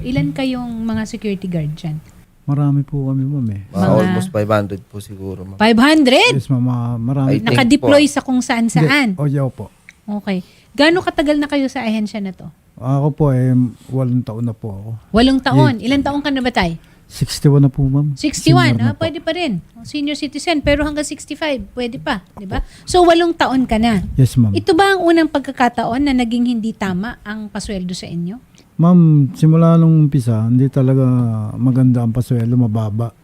Ilan kayong mga security guard dyan? Marami po kami, ma'am eh. Almost 500 po siguro, ma'am. 500? Yes, ma'am. Marami. Ay, think Nakadeploy sa kung saan-saan. O, yaw po. Okay. Gaano katagal na kayo sa ahensya na to? Ako po 8 taon na po ako. 8 taon. Ilan taon ka na ba, tay? 61 na po, ma'am. 61, Senior na po. pwede pa rin. Senior citizen, pero hanggang 65, pwede pa, di ba? So, 8 taon ka na. Yes, ma'am. Ito ba ang unang pagkakataon na naging hindi tama ang pasweldo sa inyo? Ma'am, simula nung umpisa, hindi talaga maganda ang paswelo, mababa.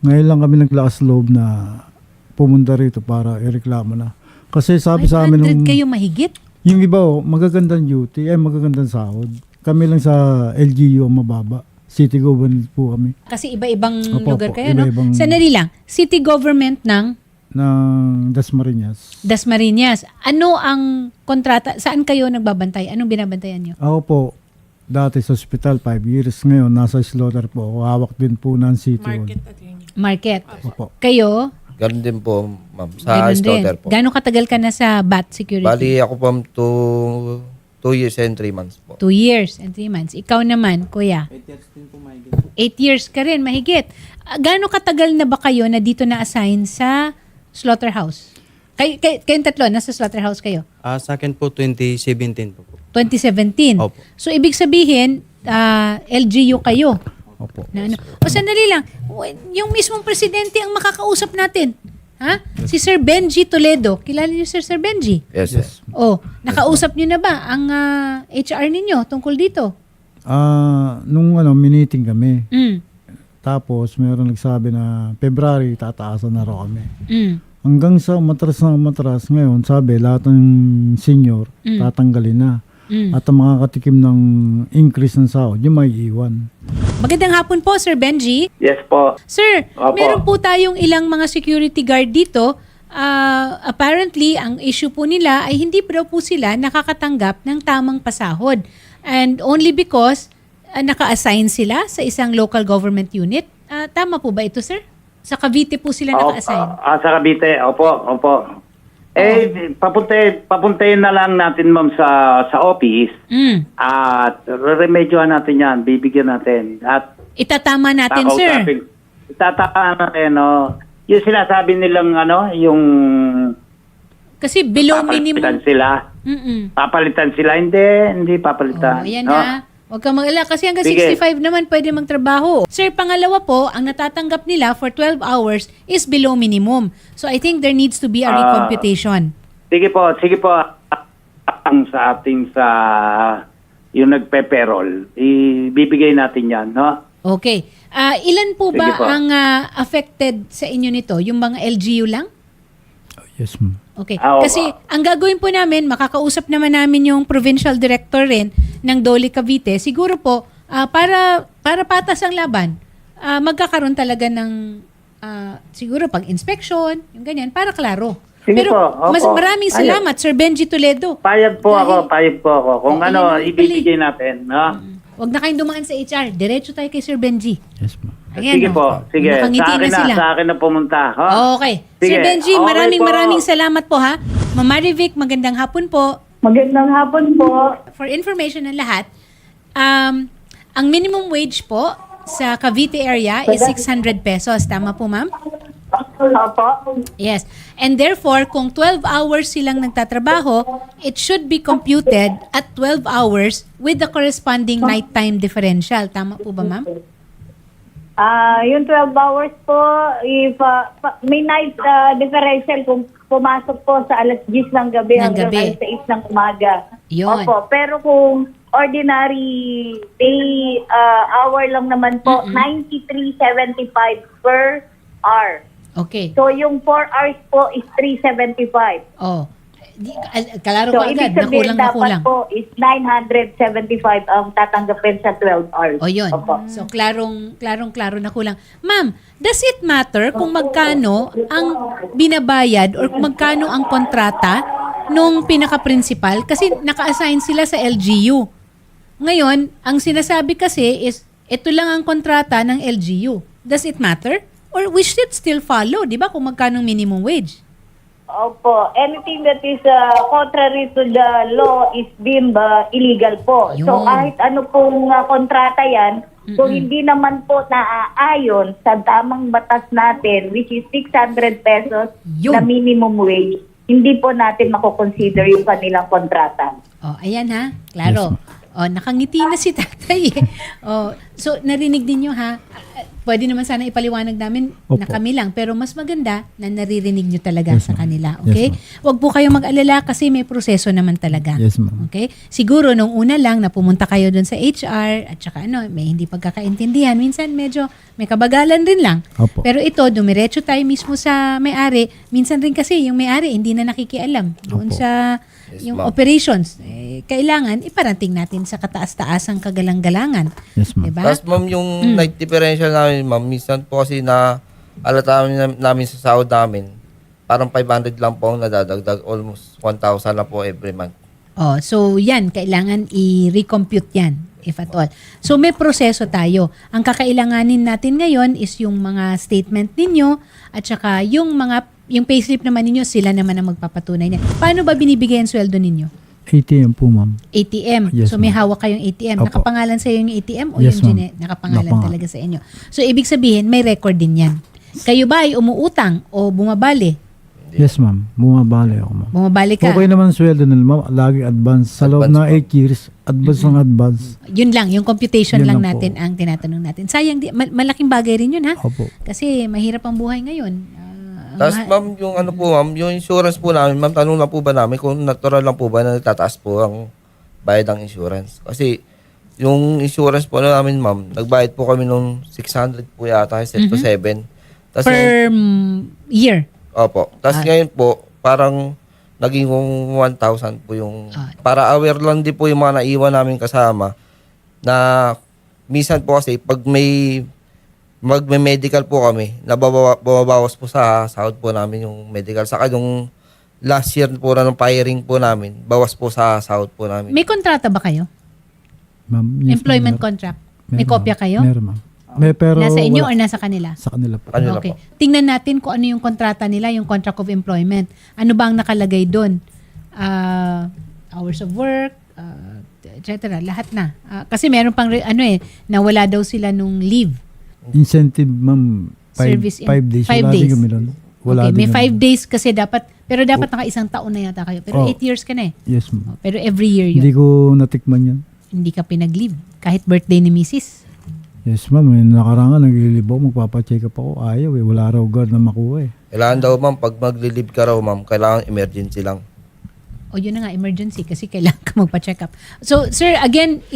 Ngayon lang kami naglakas loob na pumunta rito para ireklamo na. Kasi sabi sa amin 500 kayo mahigit? yung iba magagandang duty, magagandang sahod. Kami lang sa LGU ang mababa. City government po kami. Kasi iba-ibang Opo, lugar opo, kayo, no? iba-ibang- Sandali lang. City government ng Ng Dasmariñas. Dasmariñas. Ano ang kontrata? Saan kayo nagbabantay? Anong binabantayan nyo? Ako po, dati sa hospital, 5 years. Ngayon, nasa slaughter po ako. Hawak din po ng city. Market. Opo. Kayo? Ganun din po, ma'am. Sa Ganun din. slaughter po. Gano'ng katagal ka na sa BAT security? Bali ako po 2 years and 3 months po. 2 years and 3 months. Ikaw naman, kuya? 8 years din po mahigit. 8 years ka rin, mahigit. Gano'ng katagal na ba kayo na dito na-assign sa slaughterhouse? Kayong tatlo, nasa slaughterhouse kayo? Sa akin po, 2017 po. 2017. Opo. So, ibig sabihin, LGU kayo. Opo. Na ano? O sandali lang, yung mismong presidente ang makakausap natin. Ha? Si Sir Benji Toledo. Kilala niyo Sir Benji? Yes, yes. Oh, nakausap niyo na ba ang HR ninyo tungkol dito? Nung miniting kami. Mm. Tapos, mayroon nagsabi na February, tataasan na raw kami. Mm. Hanggang sa matras na matras ngayon, sabi, lahat ng senior, tatanggalin na. Mm. At ang makakatikim ng increase ng sahod, yung may iwan. Magandang hapon po, Sir Benji. Yes po. Sir, Opo. meron po tayong ilang mga security guard dito. Apparently, ang issue po nila ay hindi daw po sila nakakatanggap ng tamang pasahod. And only because naka-assign sila sa isang local government unit. Tama po ba ito, sir? Sa Cavite po sila naka-assign. Sa Cavite. Opo. Papuntayin na lang natin, ma'am, sa office. Mm. At remedyohan natin yan. Bibigyan natin. At Itatama natin, sir. Itatama natin, no. Yung sinasabi nilang, yung Kasi below minimum. papalitan sila. Mm-mm. Papalitan sila. Hindi papalitan. Ayan no? na. Huwag kang mag-alala. Kasi hanggang Sige. 65 naman pwede magtrabaho. Sir, pangalawa po, ang natatanggap nila for 12 hours is below minimum. So I think there needs to be a recomputation. Sige po. Ang sa ating yung nagpe-payroll, ibibigay natin yan, no? Okay. Ilan po ba Sige po. ang affected sa inyo nito? Yung mga LGU lang? Yes, ma'am. Okay. Oo. Kasi ang gagawin po namin, makakausap naman namin yung provincial director rin ng Dole Cavite. Siguro po, para patas ang laban, magkakaroon talaga ng siguro pag-inspection, yung ganyan, para klaro. Sige Pero po, opo. maraming salamat, Sir Benji Toledo. Payag po ako. Kung Ayun ano, naman pala ibibigay natin, no? Huwag na kayong dumaan sa HR. Diretso tayo kay Sir Benji. Yes, ma'am. Ayan, Sige oh. po. Sige. Nakangiti na sila. Sa akin na pumunta. Ha? Okay. Sige. Sir Benji, Okay po. maraming salamat po ha. Ma'am Marivic, magandang hapon po. Magandang hapon po. For information ng lahat, ang minimum wage po sa Cavite area is 600 pesos. Tama po, ma'am? Opo. Yes. And therefore, kung 12 hours silang nagtatrabaho, it should be computed at 12 hours with the corresponding nighttime differential. Tama po ba, ma'am? Yung 12 hours po, may night differential kung pumasok po sa alas 10 ng gabi hanggang alas 6 ng umaga. Yun. Opo, pero kung ordinary day hour lang naman po, 93.75 per hour. Okay. So yung 4 hours po is 375. Oh. Kalaro So ka agad. ibig sabihin Nakulang. dapat po is 975 ang tatanggapin sa 12 hours. O yun. Opo. So, klarong-klaro na kulang. Ma'am, does it matter kung magkano ang binabayad or kung magkano ang kontrata nung pinaka-principal? Kasi naka-assign sila sa LGU. Ngayon, ang sinasabi kasi is, ito lang ang kontrata ng LGU. Does it matter? Or we should still follow, di ba, kung magkano minimum wage? Opo, anything that is contrary to the law is deemed illegal po. So Yun. kahit ano pong kontrata yan, kung hindi naman po naaayon sa tamang batas natin, which is 600 pesos Yun. na minimum wage, hindi po natin makukonsider yung kanilang kontrata. Oh, ayan ha. Klaro. Oh, nakangiti na si tatay. Oh, so narinig din niyo ha. Pwede naman sana ipaliwanag namin na Opo. kami lang, pero mas maganda na naririnig niyo talaga Yes, sa ma'am. kanila, Yes, okay? ma'am. Huwag po kayong mag-alala kasi may proseso naman talaga. Yes, ma'am. Okay? Siguro nung una lang na pumunta kayo doon sa HR at saka may hindi pagkakaintindihan, minsan medyo may kabagalan rin lang. Opo. Pero ito, dumiretso tayo mismo sa may-ari. Minsan rin kasi yung may-ari hindi na nakikialam doon Opo. sa Yes, yung ma'am. operations. Kailangan iparating natin sa kataas-taasang kagalang-galangan. Yes, ma'am. Diba? Tapos ma'am, yung night differential namin, ma'am, minsan po kasi na alata namin sa sahod namin, parang 500 lang po ang nadadagdag, almost 1,000 na po every month. Oh, so yan, kailangan i-recompute yan, if at all. So may proseso tayo. Ang kakailanganin natin ngayon is yung mga statement ninyo at saka yung payslip naman ninyo, sila naman ang magpapatunay niya. Paano ba binibigay ang sweldo ninyo? ATM po, ma'am. ATM. Yes, So may ma'am. hawak kayong ATM. Opo. Nakapangalan sa iyo yung ATM o Yes, yung ma'am. nakapangalan Nakapangalan. talaga sa inyo? So ibig sabihin, may record din yan. Kayo ba ay umuutang o bumabali? Yes, ma'am. Bumabali ako, ma'am. Bumabali ka? Okay naman sweldo nila, ma'am. Lagi advance. Sa loob Advance na po. 8 years, advance ng advance. Yun lang, yung computation Yun lang lang natin po. ang tinatanong natin. Sayang, malaking bagay rin yun ha? Opo. Kasi mahirap ang buhay ngayon. Tapos ma'am, yung ano po ma'am, yung insurance po namin, ma'am, tanong lang po ba namin kung natural lang po ba na nagtataas po ang bayad ng insurance? Kasi yung insurance po namin, ma'am, nagbayad po kami nung 600 po yata, set to 7. Tapos Per year. opo. Tapos ngayon po, parang naging 1,000 po yung, para aware lang din po yung mga naiwan namin kasama, na minsan po kasi pag may magme-medical po kami, bumabawas po sa sahod po namin yung medical. Saka yung last year po na ng firing po namin, bawas po sa sahod po namin. May kontrata ba kayo? Ma'am, yes, Employment ma'am. contract? May Meron, kopya ma'am. kayo? Meron, ma'am. May, pero Nasa inyo wala- or nasa kanila? sa kanila po. Kanila Okay. po. Tingnan natin kung ano yung kontrata nila, yung contract of employment. Ano ba ang nakalagay doon? Hours of work, etc. Lahat na. Kasi meron pang nawala daw sila nung leave. Incentive, ma'am. Service in- 5 days. 5 Wala days. din kami nun. Wala Okay, din may kami. 5 days kasi dapat, pero dapat naka isang taon na yata kayo. Pero Oh. 8 years ka na eh. Yes, ma'am. Pero every year yun. Hindi ko natikman yan. Hindi ka pinag-leave. Kahit birthday ni Mrs. Yes, ma'am. Yung nakarangan, naglilib ako. Magpapacheck up ako. Ayaw eh. Wala raw guard na makuha eh. Kailangan daw ma'am, pag magli-leave ka raw ma'am, kailangan emergency lang. O yun na nga, emergency kasi kailangan ka magpa-check up. So, sir, again,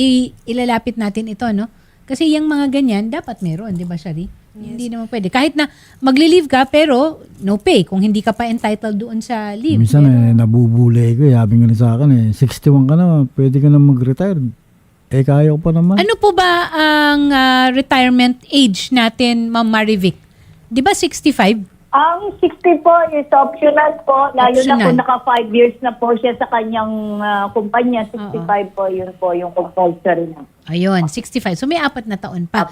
ilalapit natin ito, no? Kasi yung mga ganyan, dapat meron, di ba, Shari? Hindi naman pwede. Kahit na magli-leave ka, pero no pay. Kung hindi ka pa entitled doon sa leave. Minsan nabubulay ko eh. Sabi nga sa akin eh, 61 ka na, pwede ka na mag-retire. Eh, kaya ko pa naman. Ano po ba ang retirement age natin, Ma'am Marivic? Di ba 65? Ang 60 po is optional po, lalo Optional. na kung naka 5 years na po siya sa kanyang kumpanya, 65 po yung compulsory na. Ayun, 65. So may 4 na taon pa.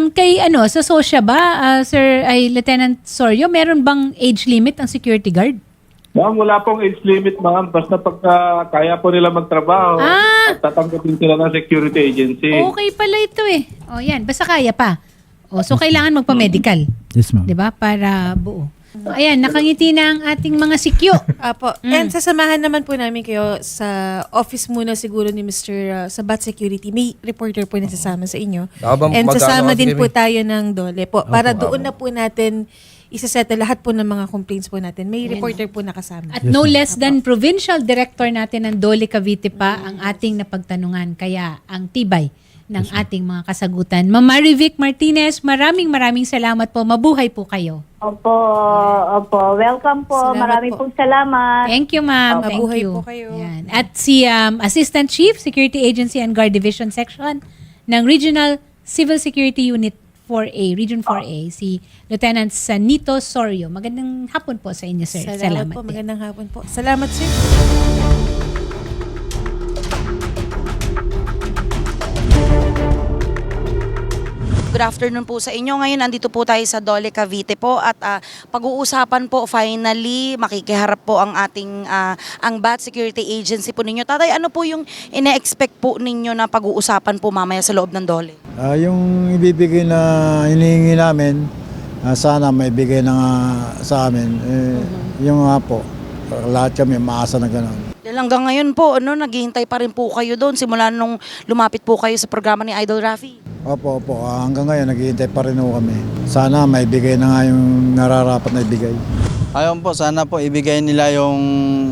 Kay sa SOSYA ba, Lieutenant Sorio, meron bang age limit ang security guard? Ma'am, wala pong age limit, ma'am. Basta pagka kaya po nila magtrabaho, at tatanggapin sila ng security agency. Okay pala ito eh. O yan, basta kaya pa. O, so kailangan magpa-medical. Yes, ma'am. 'Di ba? Para buo. O, ayan, nakangiti na ang ating mga sikyo. Apo. And sasamahan naman po namin kayo sa office muna siguro ni Mr. Sabat Security. May reporter po na sasama sa inyo. Habang And magkano sasama kasi din po kami? tayo ng DOLE po. Para doon na po natin isasettle lahat po ng mga complaints po natin. May reporter po nakasama. At no less than provincial director natin ng Dole Cavite pa ang ating napagtanungan. Kaya ang tibay ng ating mga kasagutan. Ma'am Marivic Martinez, maraming salamat po. Mabuhay po kayo. Opo. Welcome po. Salamat Maraming po. pong salamat. Thank you, ma'am. Thank Mabuhay you. po kayo. Yan. At si Assistant Chief, Security Agency and Guard Division Section ng Regional Civil Security Unit 4A, Region 4A, si Lieutenant Sanito Sorio. Magandang hapon po sa inyo, sir. Salamat din. po. Magandang hapon po. Salamat, sir. Good afternoon po sa inyo. Ngayon nandito po tayo sa Dole, Cavite po at pag-uusapan po finally makikiharap po ang ating ang BAT Security Agency po ninyo. Tatay, ano po yung ina-expect po ninyo na pag-uusapan po mamaya sa loob ng Dole? Yung ibibigay na hinihingi namin, sana maibigay na nga sa amin. Yung nga po, lahat kami maasa na gano'n. Dahil hanggang ngayon po, naghihintay pa rin po kayo doon simula nung lumapit po kayo sa programa ni Idol Rafi. Opo, hanggang ngayon naghihintay pa rin kami. Sana maibigay na nga yung nararapat na ibigay. Ayun po, sana po ibigay nila yung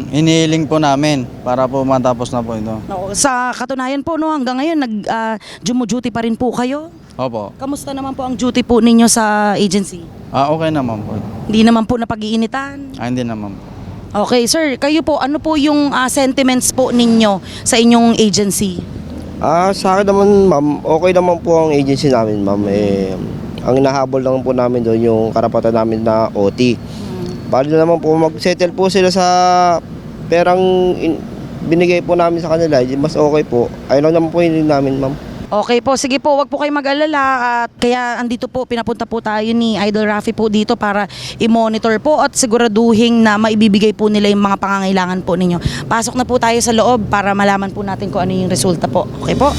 hinihiling po namin para po matapos na po ito. No, sa katunayan po, hanggang ngayon nag-duty pa rin po kayo. Opo. Kamusta naman po ang duty po ninyo sa agency? Okay naman po. Hindi naman po napag-iinitan? Hindi naman po. Okay, sir, kayo po, ano po yung sentiments po ninyo sa inyong agency? Sa akin naman, ma'am, okay naman po ang agency namin, ma'am. Ang nahabol lang po namin doon yung karapatan namin na OT. Bali na naman po mag-settle po sila sa perang binigay po namin sa kanila. Mas okay po. Ayun lang naman po yun namin, ma'am. Okay po, sige po, wag po kayo mag-alala at kaya andito po, pinapunta po tayo ni Idol Rafi po dito para i-monitor po at siguraduhin na maibibigay po nila yung mga pangangailangan po ninyo. Pasok na po tayo sa loob para malaman po natin kung ano yung resulta po. Okay po?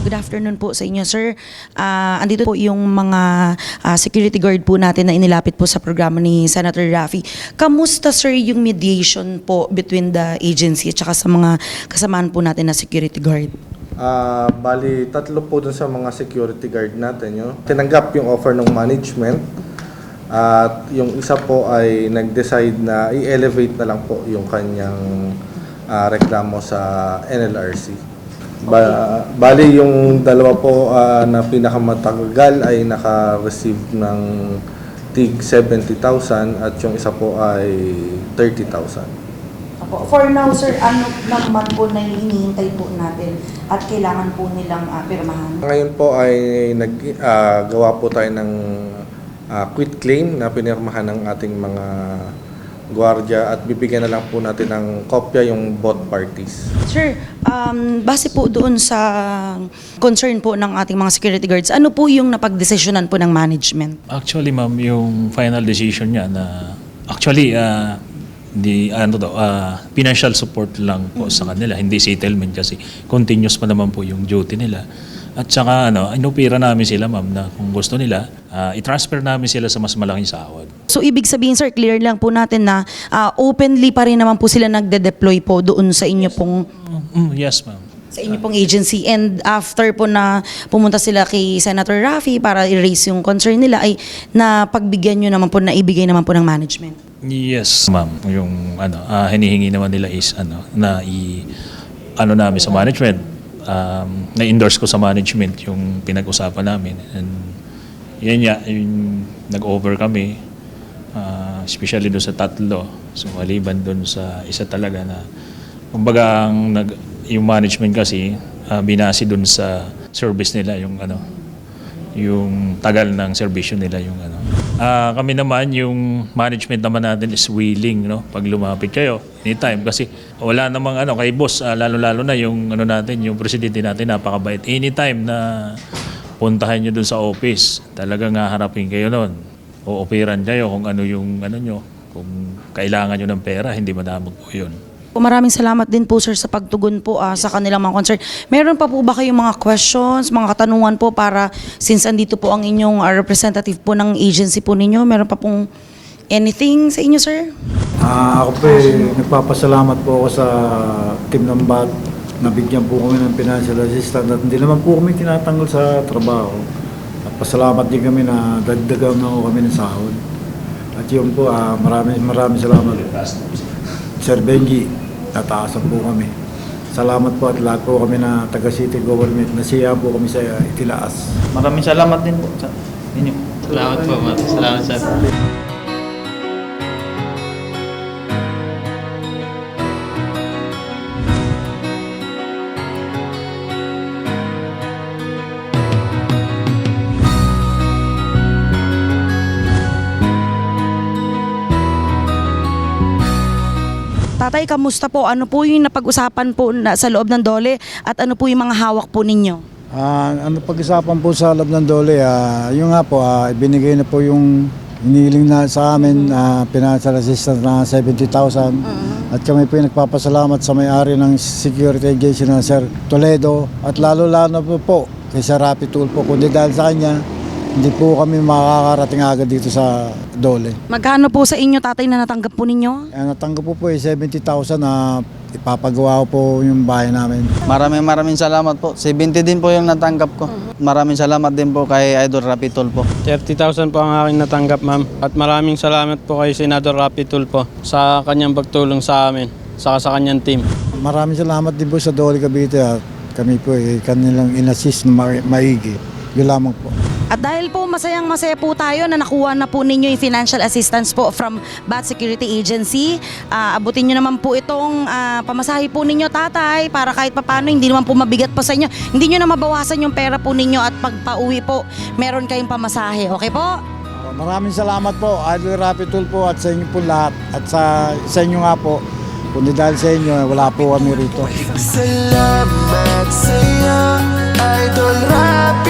Good afternoon po sa inyo, sir. Andito po yung mga security guard po natin na inilapit po sa programa ni Senator Rafi. Kamusta, sir, yung mediation po between the agency at saka sa mga kasamaan po natin na security guard? Bali, 3 po dun sa mga security guard natin. Tinanggap yung offer ng management at yung isa po ay nag-decide na i-elevate na lang po yung kanyang reklamo sa NLRC. Bali, yung dalawa po na pinakamatagal ay naka-receive ng tig 70,000 at yung isa po ay 30,000. For now, sir, ano naman po na hinihintay po natin at kailangan po nilang pirmahan? Ngayon po ay gawa po tayo ng quit claim na pinirmahan ng ating mga gwardiya at bibigyan na lang po natin ng kopya yung both parties. Sir, base po doon sa concern po ng ating mga security guards, ano po yung napag-desisyonan po ng management? Actually, ma'am, yung final decision niya na actually financial support lang po sa kanila, hindi settlement kasi continuous pa naman po yung duty nila. At saka inopera namin sila, ma'am, na kung gusto nila, i-transfer namin sila sa mas malaking sahod. So ibig sabihin, sir, clear lang po natin na openly pa rin naman po sila nagde-deploy po doon sa inyo pong Yes, ma'am. sa inyo pong agency, and after po na pumunta sila kay Senator Rafi para i-raise yung concern nila ay napagbigyan nyo naman po, na ibigay naman po ng management. Yes, ma'am. Yung hinihingi naman nila is namin sa management. Na-endorse ko sa management yung pinag-usapan namin. And yan yung nag-over kami, especially doon sa 3. So maliban doon sa isa talaga na, kumbaga yung management kasi binasi doon sa service nila, yung tagal ng serbisyo nila, kami naman, yung management naman natin is willing, pag lumapit kayo anytime, kasi wala namang kay boss, lalo-lalo na yung natin, yung presidente natin, napakabait. Anytime na puntahan nyo dun sa office, talagang haharapin kayo nun. O-operan kayo kung ano yung nyo, kung kailangan nyo ng pera, hindi madamot po yun. Maraming salamat din po, sir, sa pagtugon po sa kanilang mga concern. Meron pa po ba kayong mga questions, mga katanungan po para, since andito po ang inyong representative po ng agency po ninyo, meron pa pong anything sa inyo, sir? Ako po nagpapasalamat po ako sa team ng BAT. Nabigyan po kami ng financial assistance at hindi naman po kami tinatanggol sa trabaho. At pasalamat din kami na dagdagan na kami ng sahod. At yun po, maraming salamat. Sir Benji, nataasan po kami. Salamat po at lahat po kami na taga-city government. Nasiya po kami sa itilaas. Maraming salamat din po sa inyo. Salamat po, ma'am. Salamat, sir. Tatay, kamusta po? Ano po yung napag-usapan po sa loob ng Dole at ano po yung mga hawak po ninyo? Ano pag-isapan po sa loob ng Dole, yung nga po, ibinigay na po yung hiniling na sa amin, financial assistance na 70,000. At kami po yung nagpapasalamat sa may-ari ng security agency na Sir Toledo. At lalo-lalo po kay Sir Rapi Tulfo. Kundi dahil sa kanya, hindi po kami makakarating agad dito sa Dole. Magkano po sa inyo, tatay, na natanggap po ninyo? Natanggap po 70,000 na ipapagawa ko po yung bahay namin. Maraming salamat po. 70 din po yung natanggap ko. Maraming salamat din po kay Idol Rapi Tulfo. 30,000 po ang aking natanggap, ma'am. At maraming salamat po kay Senador Rapi Tulfo sa kanyang pagtulong sa amin, saka sa kanyang team. Maraming salamat din po sa Dole Cavite at kami po kanilang in-assist na maigi. Yun lamang po. At dahil po masayang-masaya po tayo na nakuha na po ninyo yung financial assistance po from Bat Security Agency, abutin nyo naman po itong pamasahe po ninyo, tatay, para kahit papano hindi naman po mabigat pa sa inyo. Hindi nyo na mabawasan yung pera po ninyo at pagpa-uwi po, meron kayong pamasahe. Okay po? Maraming salamat po, Idol Rapi Tulfo at sa inyo po lahat. At sa inyo nga po, kundi dahil sa inyo, wala po kami rito. Salamat sa iyo, Idol Rapi.